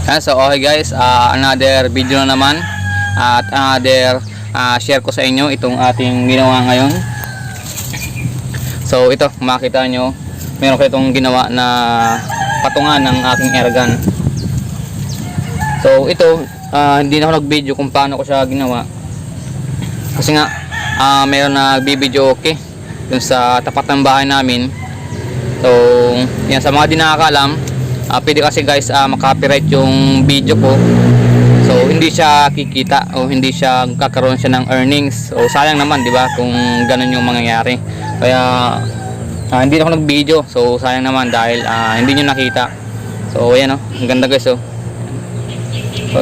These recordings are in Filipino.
So okay guys, another video na naman at another share ko sa inyo itong ating ginawa ngayon. So ito, makita nyo, meron ko itong ginawa na patungan ng aking airgun. So ito, hindi na ako nag-video kung paano ko siya ginawa kasi nga meron na nagbibideo okay dun sa tapat ng bahay namin. So yan, sa mga di nakakaalam, pwede kasi guys makapiright yung video ko. So hindi siya kikita o hindi siya kakaroon siya ng earnings. So sayang naman, di ba, kung ganun yung mangyayari. Kaya hindi na ako nag-video. So sayang naman dahil hindi nyo nakita. So ayan, ang ganda guys. So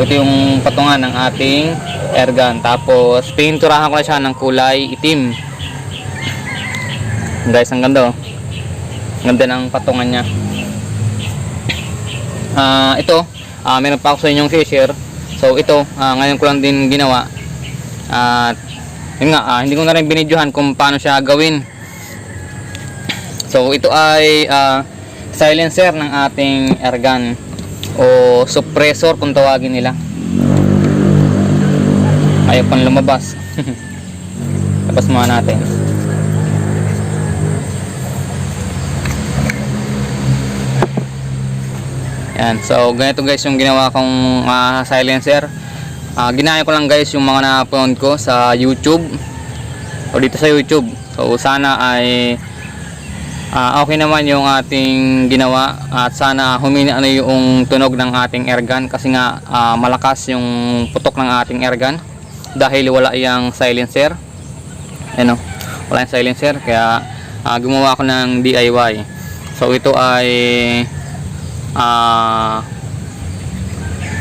ito yung patungan ng ating airgun. Tapos pininturahan ko na siya ng kulay itim. Guys, ang ganda oh. Ganda ng patungan niya. Ito, meron pa ako sa inyong share. So ito, ngayon ko lang din ginawa. At yun nga, hindi ko na rin binidyohan kung paano siya gawin. So ito ay silencer ng ating airgun o suppressor kung tawagin nila. Ayaw pang lumabas. Labas muna natin. Yan. So ganito guys yung ginawa kong silencer. Ginaya ko lang guys yung mga na-upload ko sa YouTube o dito sa YouTube. So sana ay okay naman yung ating ginawa at sana humina na yung tunog ng ating airgun kasi nga malakas yung putok ng ating airgun dahil wala yung silencer. Ano, wala yung silencer kaya gumawa ako ng DIY. So ito ay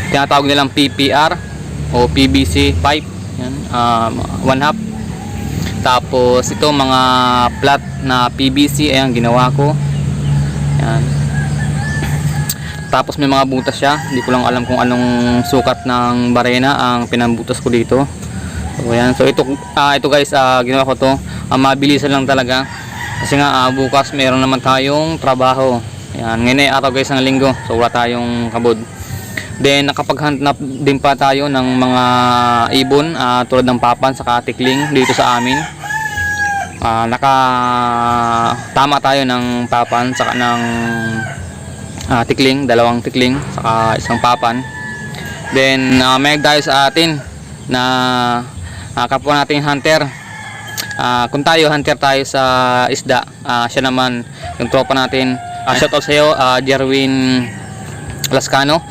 tinatawag nilang PPR o PVC pipe. Yan, 1/2. Tapos ito mga flat na PVC, ayan ginawa ko. Yan. Tapos may mga butas siya, hindi ko lang alam kung anong sukat ng barena ang pinambutas ko dito. So ayan, so ito guys, ginawa ko to, mabilisan lang talaga kasi nga bukas meron naman tayong trabaho. Yan, ngayon ay araw guys ng linggo, so wala tayong kabod. Then nakapaghanap din pa tayo ng mga ibon tulad ng papan saka tikling dito sa amin. Tama tayo ng papan saka ng tikling, dalawang tikling saka isang papan. Then may nagdayo sa atin na kapwa nating hunter. Kung tayo hunter tayo sa isda, siya naman yung tropa natin. Shoutout sa iyo, Jerwin Lascano.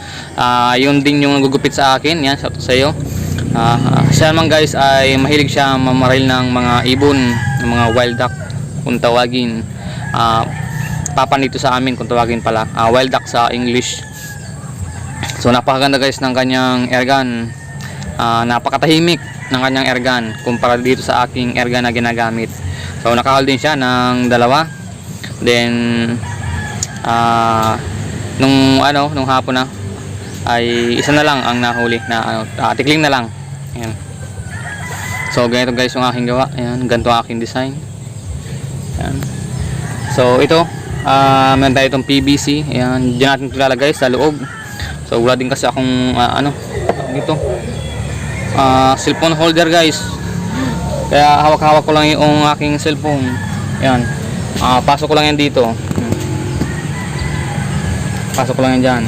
Yun din yung nagugupit sa akin. Yan, shoutout sa iyo. Siya naman guys ay mahilig siya mamaril ng mga ibon, ng mga wild duck kung tawagin. Papan dito sa amin kung tawagin pala, wild duck sa English. So napakaganda guys ng kanyang airgun. Napakatahimik ng kanyang airgun kumpara dito sa aking airgun na ginagamit. So nakahal din siya ng dalawa. Then nung hapon na ay isa na lang ang nahuli na tikling na lang. Ayan. So ganito guys yung aking gawa. Ayan, ganito ang aking design. Ayan. So ito, meron tayo itong PVC. Ayan, dyan natin ilalagay sa loob. So wala din kasi akong dito cellphone holder guys, kaya hawak-hawak ko lang yung aking cellphone. Ayan, pasok ko lang yan dito. Pasok ko lang yan dyan.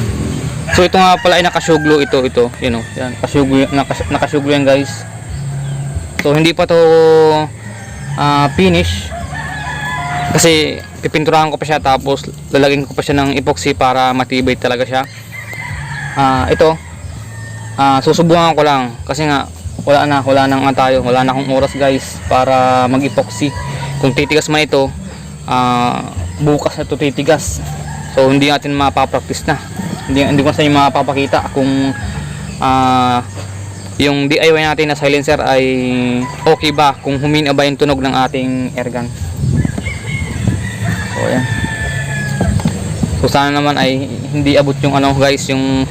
So ito nga pala ay nakasuglo ito, yun o, yan, nakasuglo yan guys. So hindi pa to finish kasi pipinturahan ko pa siya, tapos lalagyan ko pa siya ng epoxy para matibay talaga siya. Ito susubukan ko lang kasi nga wala na akong oras guys para mag epoxy. Kung titigas man ito, bukas na ito titigas. So hindi natin mapapractice na, hindi ko sa inyo mapapakita kung yung DIY natin na silencer ay okay ba, kung humina ba yung tunog ng ating airgun. So ayan, so sana naman ay hindi abot yung guys, yung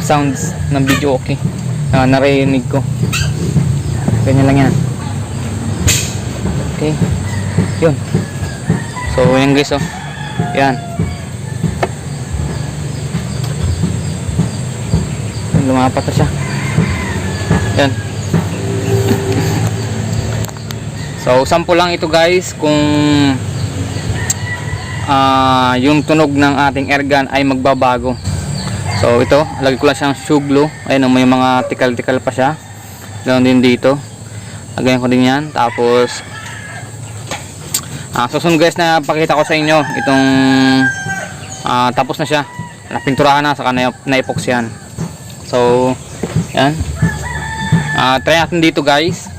sounds ng video okay, narinig ko. Ganyan lang yan. Okay, yun. So yan guys, yan. lumapat na siya. Yan. So sample lang ito guys kung yung tunog ng ating airgun ay magbabago. So ito, lagay ko lang siyang shoe glue. Ayun, may mga tikal-tikal pa siya. Ganoon din dito. Lagayan ko din yan. Tapos susunod guys na pakita ko sa inyo itong tapos na siya. Napinturahan na, saka na-epoxyan. So yan. Try natin dito guys.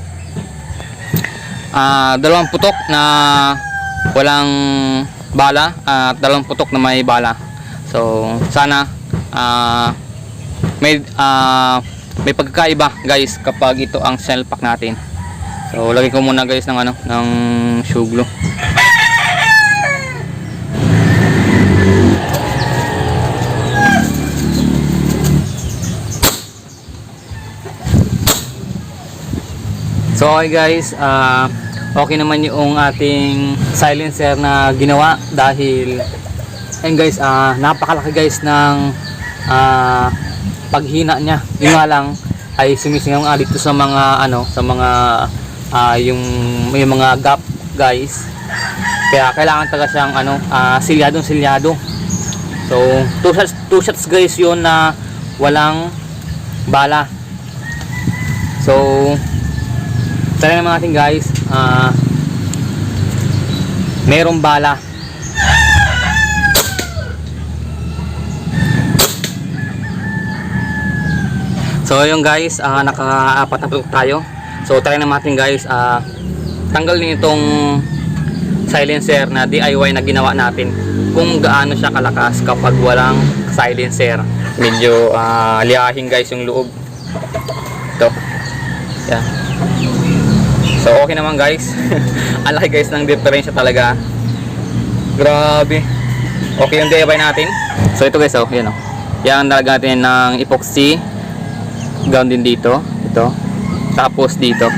Dalawang putok na walang bala at dalawang putok na may bala. So sana may pagkakaiba guys kapag ito ang shell pack natin. So lagay ko muna guys ng ng shoe glue. So okay guys, okay naman yung ating silencer na ginawa dahil ayun guys, napakalaki guys ng paghina niya. Yung nga lang ay sumisingaw nga dito sa mga sa mga yung may mga gap guys. Kaya kailangan talaga siyang silyado. So 2 shots guys yun na walang bala. So try naman natin guys, merong bala. So yung guys, naka-4 na putok tayo. So try naman natin guys, tanggalin itong silencer na DIY na ginawa natin kung gaano siya kalakas kapag walang silencer. Medyo liyahin guys yung loob. Ito. Yeah. So okay naman guys. Ang laki guys ng diferensya talaga. Grabe. Okay yung DIY natin. So ito guys, yan yan nalagyan natin ng epoxy. Ganoon din dito, ito. Tapos dito.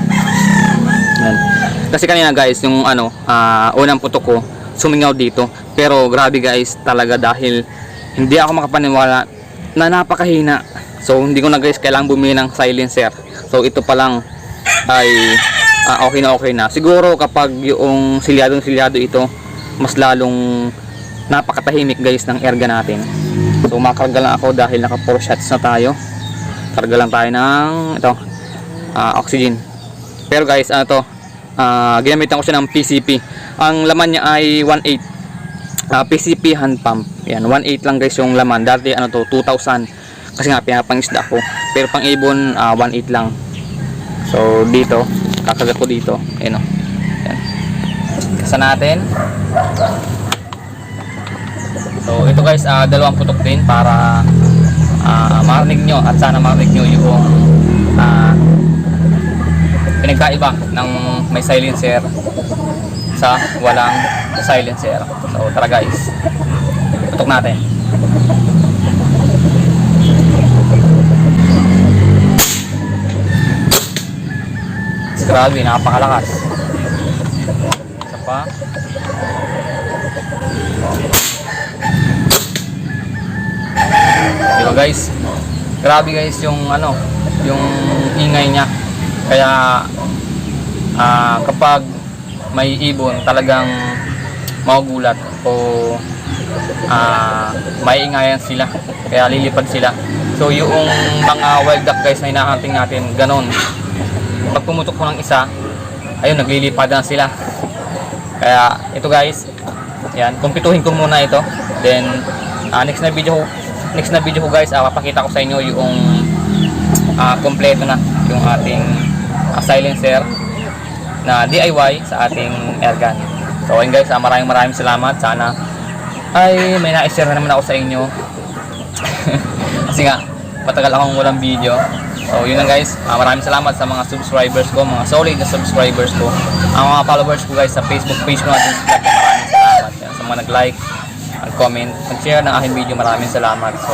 Yan. Kasi kanina guys, yung unang putok ko sumingaw dito. Pero grabe guys, talaga dahil hindi ako makapaniwala na napakahina. So hindi ko na guys kailangang bumili ng silencer. So ito pa lang ay okay na. Siguro kapag yung silyado ito, mas lalong napakatahimik guys ng airgun natin. So makarga lang ako dahil naka 4 shots na tayo. Karga lang tayo ng oxygen. Pero guys, ginamitan ko siya ng PCP. Ang laman niya ay 1.8 PCP hand pump. Yan, 1.8 lang guys yung laman. Dati 2,000 kasi nga pinapangisda ako. Pero pang ibon 1.8 lang. So dito kakagat ko dito, yan. Kasa natin. So ito guys, dalawang putok din para marinig nyo at sana marinig nyo yung pinagkaiba ng may silencer sa walang silencer. So tara guys, putok natin. Grabe, napakalakas. Isa pa. Diba guys? Grabe guys yung yung ingay niya. Kaya kapag may ibon talagang magugulat o maiingayan sila. Kaya lilipad sila. So yung mga wild duck guys na hinahunting natin, ganon. Pag pumutok ko ng isa, ayun, naglilipad na sila. Kaya ito guys, yan, kumpituhin ko muna ito. Then next na video ko guys, papakita ko sa inyo yung kompleto na yung ating silencer na DIY sa ating airgun. So ayun guys, maraming salamat. Sana ay may na-share na naman ako sa inyo. Kasi nga matagal akong walang video. So yun lang guys, maraming salamat sa mga subscribers ko, mga solid na subscribers ko, ang mga followers ko guys sa Facebook page ko natin sa vlog. Maraming salamat. Yan, sa mga nag-like, nag-comment, nag-share ng aking video, maraming salamat. So